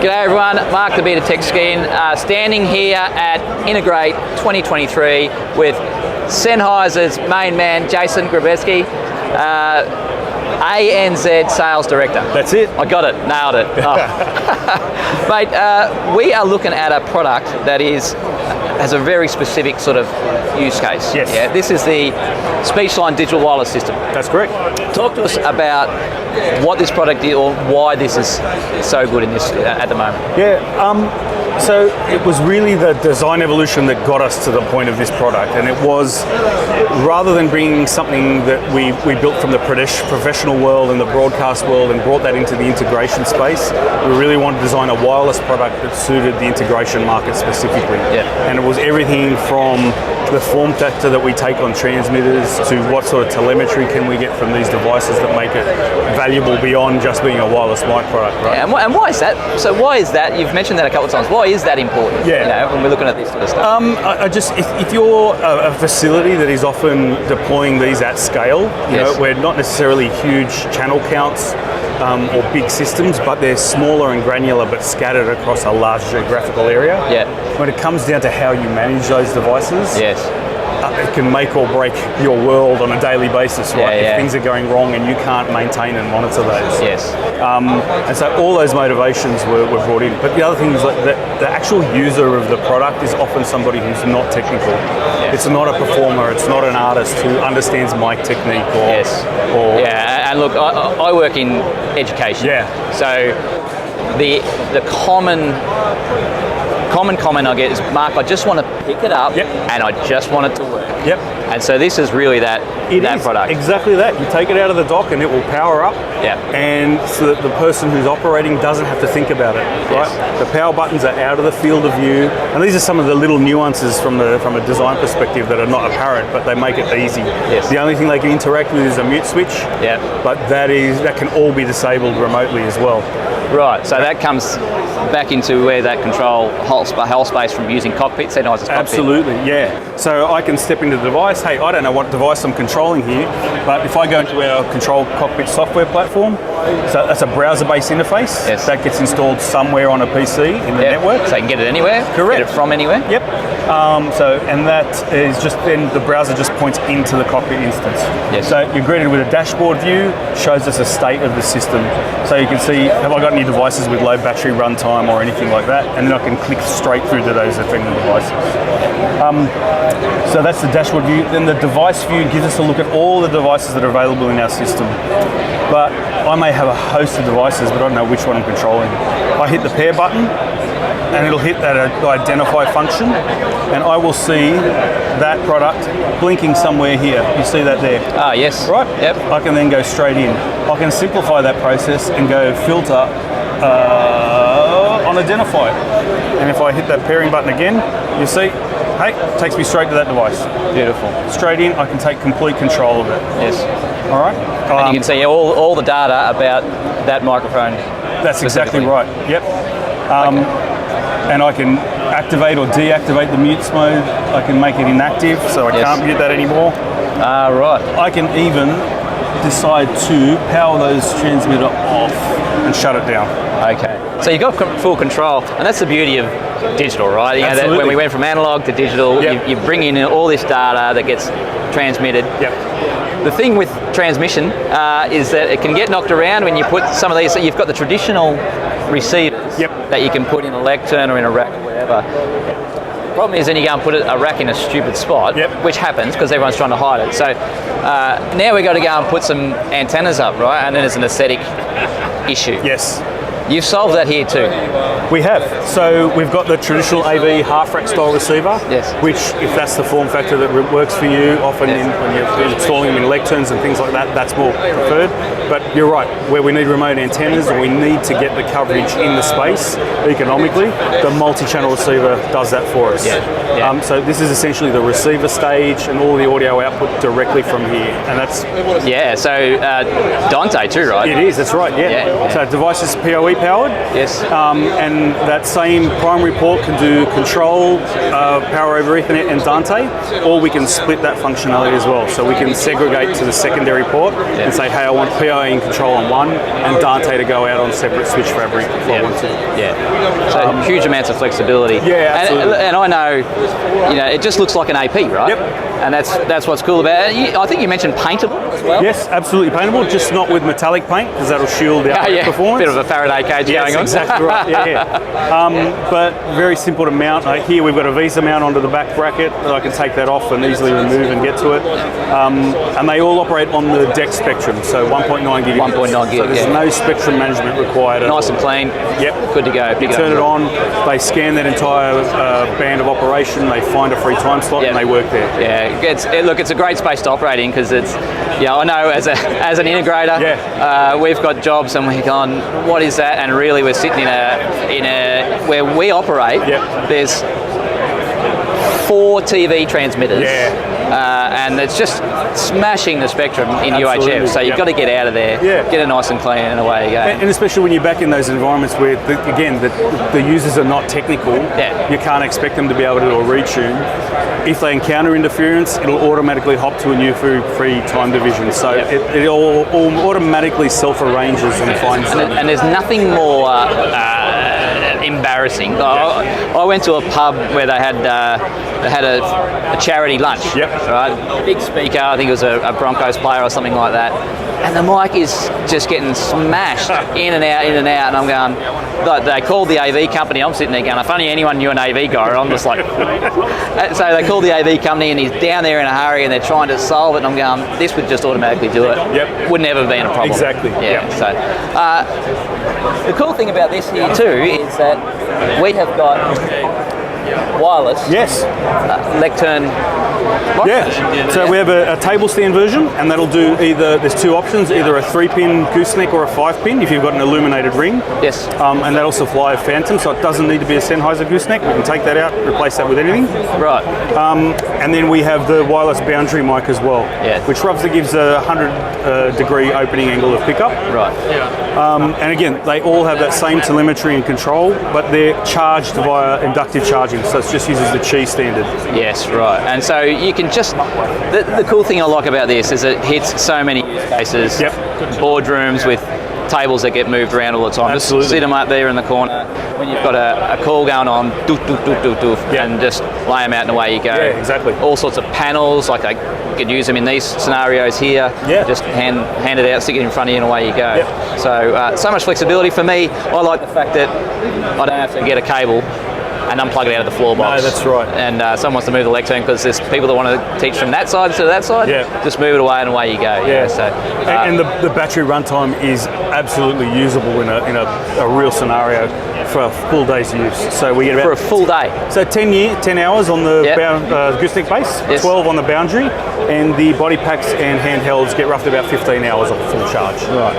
G'day everyone, Mark the DECT Skehan, standing here at Integrate 2023 with Sennheiser's main man, Jason Grbevski, ANZ Sales Director. That's it. I got it, nailed it. Oh. Mate, we are looking at a product that has a very specific sort of use case. Yes. Yeah, this is the Speechline digital wireless system. That's correct. Talk to us about what this product is or why this is so good in this at the moment. Yeah. So it was really the design evolution that got us to the point of this product, and it was rather than bringing something that we built from the professional world and the broadcast world and brought that into the integration space, we really wanted to design a wireless product that suited the integration market specifically. Yeah. And it was everything from the form factor that we take on transmitters to what sort of telemetry can we get from these devices that make it valuable beyond just being a wireless mic product, right? Yeah, and why is that? So why is that? You've mentioned that a couple of times. Why is that important? Yeah. You know, when we're looking at this sort of stuff. If you're a facility that is often deploying these at scale, you Yes. know, we're not necessarily huge channel counts or big systems, but they're smaller and granular but scattered across a large geographical area. Yeah. When it comes down to how you manage those devices, Yes. it can make or break your world on a daily basis, right? Yeah, yeah. If things are going wrong and you can't maintain and monitor those. Yes. And so all those motivations were brought in. But the other thing is that the actual user of the product is often somebody who's not technical. Yeah. It's not a performer, it's not an artist who understands mic technique or... Yes. or Yeah, and look, I work in education. Yeah. So the common comment I get is, Mark, I just want to pick it up. Yep. And I just want it to work. Yep. And so this is really that product. Exactly that. You take it out of the dock and it will power up. Yeah. And so that the person who's operating doesn't have to think about it, right? Yes. The power buttons are out of the field of view. And these are some of the little nuances from a design perspective that are not apparent, but they make it easy. Yes. The only thing they can interact with is a mute switch. Yeah. But that can all be disabled remotely as well. Right. So that comes back into where that control whole space from using Cockpit, Sennheiser's Cockpit. Absolutely, yeah. So I can step into the device. Hey, I don't know what device I'm controlling here, but if I go into our Control Cockpit software platform, so that's a browser-based interface. Yes. That gets installed somewhere on a PC in the network. So you can get it anywhere. Correct. Get it from anywhere. Yep. And that is just then the browser just points into the Cockpit instance. Yes. So you're greeted with a dashboard view, shows us a state of the system. So you can see, have I got any devices with low battery runtime or anything like that? And then I can click straight through to those affected devices. So that's the dashboard view. Then the device view gives us a look at all the devices that are available in our system. But I may have a host of devices, but I don't know which one I'm controlling. I hit the pair button, and it'll hit that identify function, and I will see that product blinking somewhere here. You see that there? Ah, yes. Right? Yep. I can then go straight in. I can simplify that process and go filter on identify. And if I hit that pairing button again, you see, hey, it takes me straight to that device. Beautiful. Straight in, I can take complete control of it. Yes. All right? And you can see all the data about that microphone. That's exactly right. Yep. And I can activate or deactivate the mute mode. I can make it inactive, so I can't mute that anymore. Ah, right. I can even decide to power those transmitter off and shut it down. Okay. So you've got full control, and that's the beauty of digital, right? You know, that when we went from analog to digital, you bring in all this data that gets transmitted. Yep. The thing with transmission is that it can get knocked around when you put some of these. So you've got the traditional receivers that you can put in a lectern or in a rack or whatever. The problem is then you go and put a rack in a stupid spot, which happens because everyone's trying to hide it. So now we've got to go and put some antennas up, right? And then it's an aesthetic issue. Yes. You've solved that here too. We have. So we've got the traditional AV half rack style receiver, which, if that's the form factor that works for you, often when you're installing them in lecterns and things like that, that's more preferred. But you're right, where we need remote antennas and we need to get the coverage in the space economically, the multi-channel receiver does that for us. So this is essentially the receiver stage and all the audio output directly from here. And that's... Yeah, so Dante too, right? It is, that's right, So devices PoE powered. Yes. And that same primary port can do control, power over Ethernet and Dante, or we can split that functionality as well. So we can segregate to the secondary port and say, hey, I want PIA and control on one and Dante to go out on separate switch fabric if I want to. Yeah. So huge amounts of flexibility. Yeah, absolutely. And I know, it just looks like an AP, right? Yep. And that's what's cool about it. I think you mentioned paintable as well. Yes, absolutely paintable, just not with metallic paint because that'll shield the performance. Bit of a Faraday cage going on. Exactly right. But very simple to mount. Here we've got a Visa mount onto the back bracket that I can take that off and easily remove and get to it. And they all operate on the DECT spectrum, so 1.9 gig. 1.9 gig. So there's no spectrum management required. Nice and clean. Yep. Good to go. You turn it on. They scan that entire band of operation. They find a free time slot and they work there. Yeah. It's a great space to operate in because it's, I know as an integrator, we've got jobs and we're going, what is that? And really we're sitting in a where we operate, there's 4 TV transmitters. And it's just smashing the spectrum in UHF. So you've got to get out of there, get it nice and clean, and away you go. And especially when you're back in those environments where, the users are not technical, you can't expect them to be able to do a retune. If they encounter interference, it'll automatically hop to a new free time division. So it all automatically self-arranges and finds and there's nothing more embarrassing. I went to a pub where they had a charity lunch. Right, big speaker. I think it was a Broncos player or something like that. And the mic is just getting smashed in and out, and I'm going. They called the AV company. I'm sitting there going, if only anyone knew an AV guy. I'm just like. So they called the AV company, and he's down there in a hurry, and they're trying to solve it. And I'm going, this would just automatically do it. Would never have been a problem. Exactly. So the cool thing about this here too is that we have got wireless. Lectern. So we have a table stand version, and that'll do there's 2 options, either a 3-pin gooseneck or a 5-pin if you've got an illuminated ring. And that also fly a Phantom, so it doesn't need to be a Sennheiser gooseneck. We can take that out, replace that with anything. Right. And then we have the wireless boundary mic as well, which roughly gives a 100 degree opening angle of pickup. Right. And again, they all have that same telemetry and control, but they're charged via inductive charging, so it just uses the Qi standard. Yes, right. And so you can just, the cool thing I like about this is it hits so many use cases, boardrooms with tables that get moved around all the time. Absolutely. Just sit them up there in the corner when you've got a call going on, doof, doof, doof, doof, doof, and just lay them out and away you go. Exactly. All sorts of panels, like I could use them in these scenarios here. Just hand it out, stick it in front of you and away you go. So much flexibility for me. I like the fact that I don't have to get a cable and unplug it out of the floor box. No, that's right. And someone wants to move the lectern because there's people that want to teach from that side to that side. Just move it away and away you go. And the battery runtime is absolutely usable in a real scenario for a full day's use. So we get about for a full day. So 10 hours on the gooseneck base, 12 on the boundary, and the body packs and handhelds get roughly about 15 hours of full charge. Right.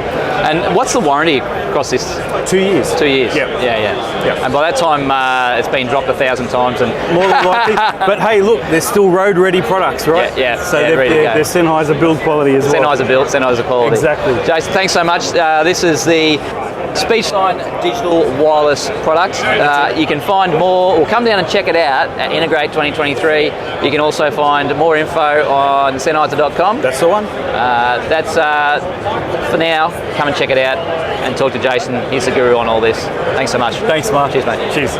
And what's the warranty across this? 2 years. 2 years. And by that time, it's been dropped 1,000 times, and more than likely. But hey, look, they're still road-ready products, right? So they're Sennheiser build quality as well. Sennheiser build, Sennheiser quality. Exactly. Jason, thanks so much. This is the Speechline digital wireless product. You can find more, or come down and check it out at Integrate 2023. You can also find more info on Sennheiser.com. That's the one. That's for now. Come and check it out and talk to Jason. He's the guru on all this. Thanks so much. Thanks, Mark. Cheers, mate. Cheers.